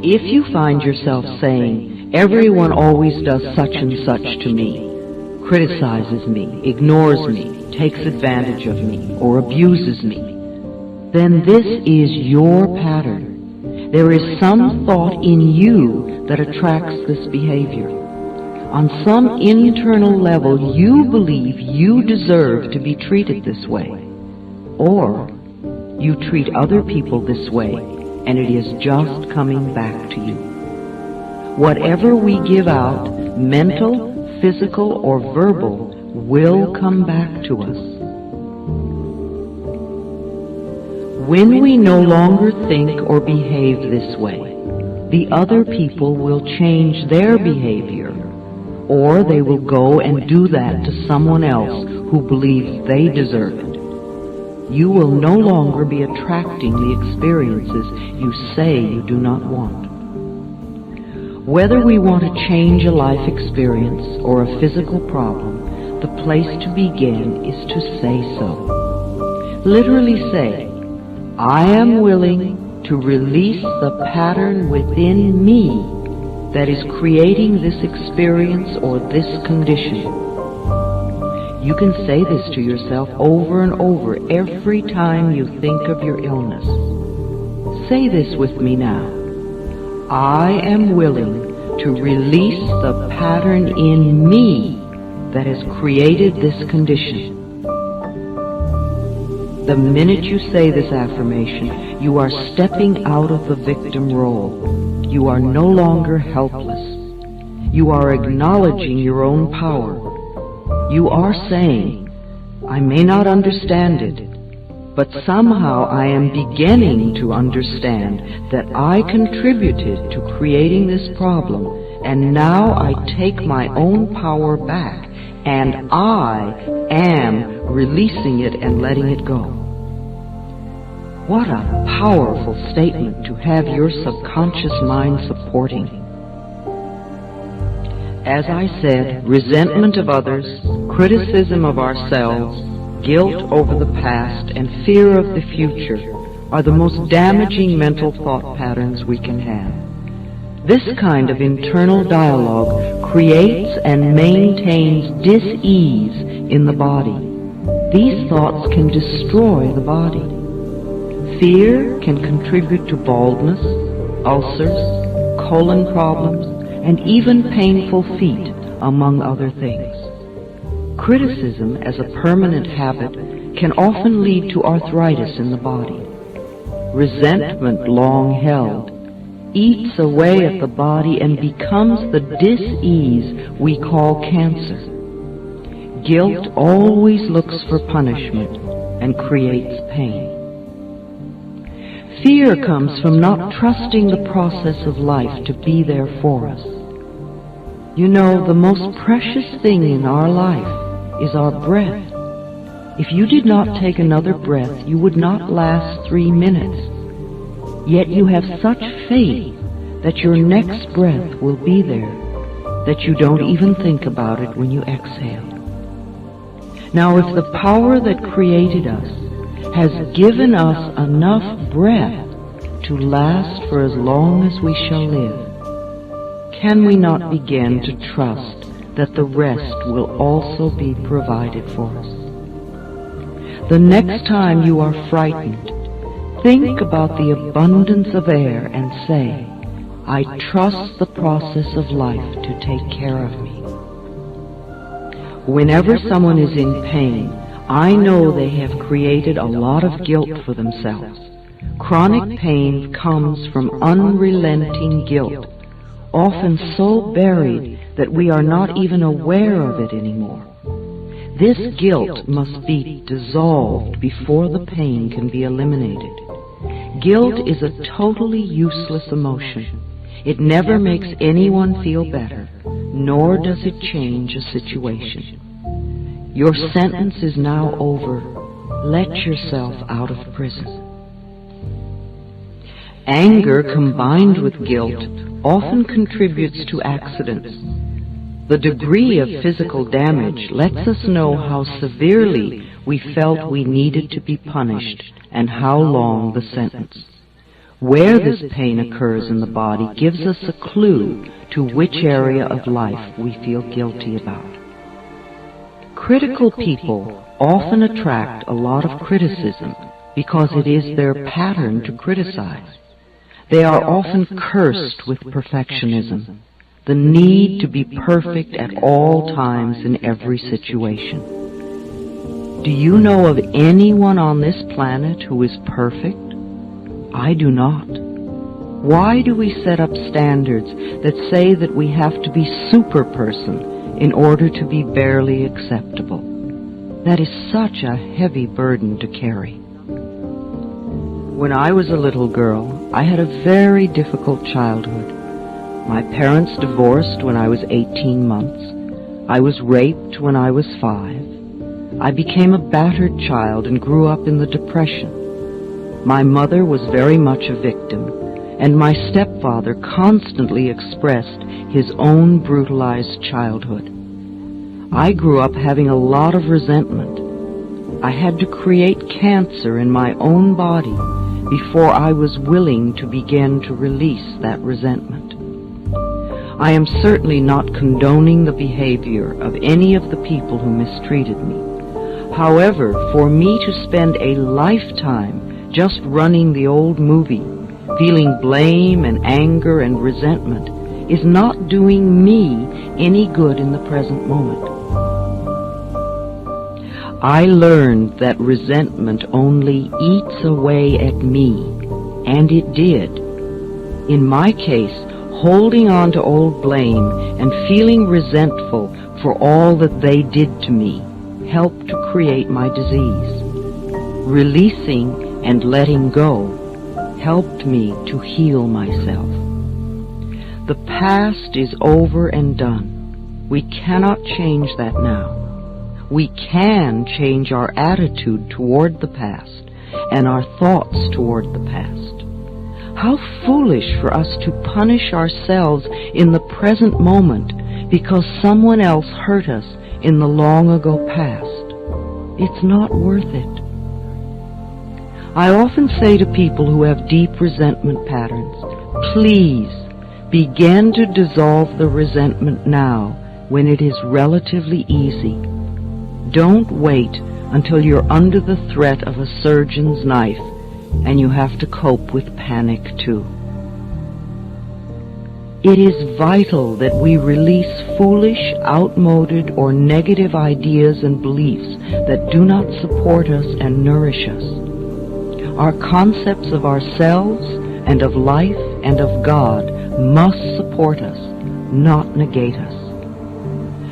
If you find yourself saying, everyone always does such and such to me, criticizes me, ignores me, takes advantage of me, or abuses me, then this is your pattern. There is some thought in you that attracts this behavior. On some internal level, you believe you deserve to be treated this way, or you treat other people this way, and it is just coming back to you. Whatever we give out, mental, physical, or verbal, will come back to us. When we no longer think or behave this way, the other people will change their behavior, or they will go and do that to someone else who believes they deserve it. You will no longer be attracting the experiences you say you do not want. Whether we want to change a life experience or a physical problem, the place to begin is to say so. Literally say, I am willing to release the pattern within me that is creating this experience or this condition. You can say this to yourself over and over every time you think of your illness. Say this with me now. I am willing to release the pattern in me that has created this condition. The minute you say this affirmation, you are stepping out of the victim role. You are no longer helpless. You are acknowledging your own power. You are saying, I may not understand it, but somehow I am beginning to understand that I contributed to creating this problem, and now I take my own power back, and I am releasing it and letting it go. What a powerful statement to have your subconscious mind supporting. As I said, resentment of others, criticism of ourselves, guilt over the past, and fear of the future are the most damaging mental thought patterns we can have. This kind of internal dialogue creates and maintains dis-ease in the body. These thoughts can destroy the body. Fear can contribute to baldness, ulcers, colon problems, and even painful feet, among other things. Criticism as a permanent habit can often lead to arthritis in the body. Resentment, long held, eats away at the body and becomes the dis-ease we call cancer. Guilt always looks for punishment and creates pain. Fear comes from not trusting the process of life to be there for us. You know, the most precious thing in our life is our breath. If you did not take another breath, you would not last 3 minutes. Yet you have such faith that your next breath will be there, that you don't even think about it when you exhale. Now, if the power that created us has given us enough breath to last for as long as we shall live, can we not begin to trust that the rest will also be provided for us? The next time you are frightened, think about the abundance of air and say, I trust the process of life to take care of me. Whenever someone is in pain, I know they have created a lot of guilt for themselves. Chronic pain comes from unrelenting guilt, often so buried that we are not even aware of it anymore. This guilt must be dissolved before the pain can be eliminated. Guilt is a totally useless emotion. It never makes anyone feel better, nor does it change a situation. Your sentence is now over. Let yourself out of prison. Anger combined with guilt often contributes to accidents. The degree of physical damage lets us know how severely we felt we needed to be punished and how long the sentence. Where this pain occurs in the body gives us a clue to which area of life we feel guilty about. Critical people often attract a lot of criticism because it is their pattern to criticize. They are often cursed with perfectionism, the need to be perfect at all times in every situation. Do you know of anyone on this planet who is perfect? I do not. Why do we set up standards that say that we have to be super person in order to be barely acceptable? That is such a heavy burden to carry. When I was a little girl, I had a very difficult childhood. My parents divorced when I was 18 months. I was raped when I was 5. I became a battered child and grew up in the Depression. My mother was very much a victim, and my stepfather constantly expressed his own brutalized childhood. I grew up having a lot of resentment. I had to create cancer in my own body before I was willing to begin to release that resentment. I am certainly not condoning the behavior of any of the people who mistreated me. However, for me to spend a lifetime just running the old movie, feeling blame and anger and resentment, is not doing me any good in the present moment. I learned that resentment only eats away at me, and it did. In my case, holding on to old blame and feeling resentful for all that they did to me helped to create my disease. Releasing and letting go helped me to heal myself. The past is over and done. We cannot change that now. We can change our attitude toward the past and our thoughts toward the past. How foolish for us to punish ourselves in the present moment because someone else hurt us in the long ago past. It's not worth it. I often say to people who have deep resentment patterns, please begin to dissolve the resentment now when it is relatively easy. Don't wait until you're under the threat of a surgeon's knife and you have to cope with panic too. It is vital that we release foolish, outmoded, or negative ideas and beliefs that do not support us and nourish us. Our concepts of ourselves and of life and of God must support us, not negate us.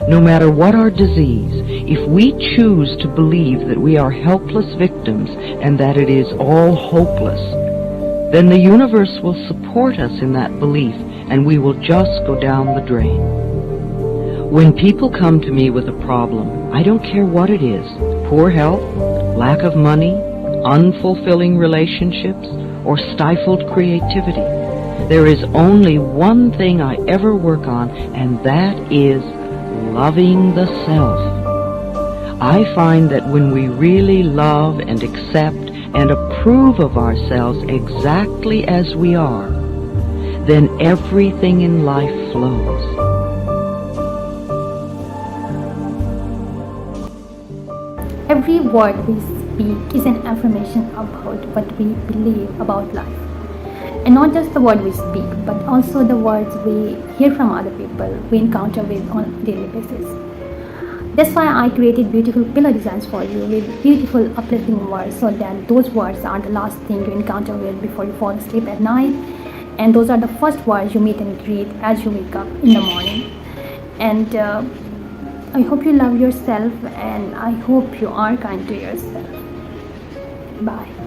No matter what our disease, if we choose to believe that we are helpless victims and that it is all hopeless, then the universe will support us in that belief and we will just go down the drain. When people come to me with a problem, I don't care what it is, poor health, lack of money, unfulfilling relationships, or stifled creativity. There is only one thing I ever work on, and that is loving the self. I find that when we really love and accept and approve of ourselves exactly as we are, then everything in life flows. Every word we speak is an affirmation about what we believe about life. And not just the word we speak, but also the words we hear from other people we encounter with on a daily basis. That's why I created beautiful pillow designs for you with beautiful uplifting words, so that those words are the last thing you encounter with before you fall asleep at night, and those are the first words you meet and greet as you wake up in the morning. And I hope you love yourself, and I hope you are kind to yourself. Bye.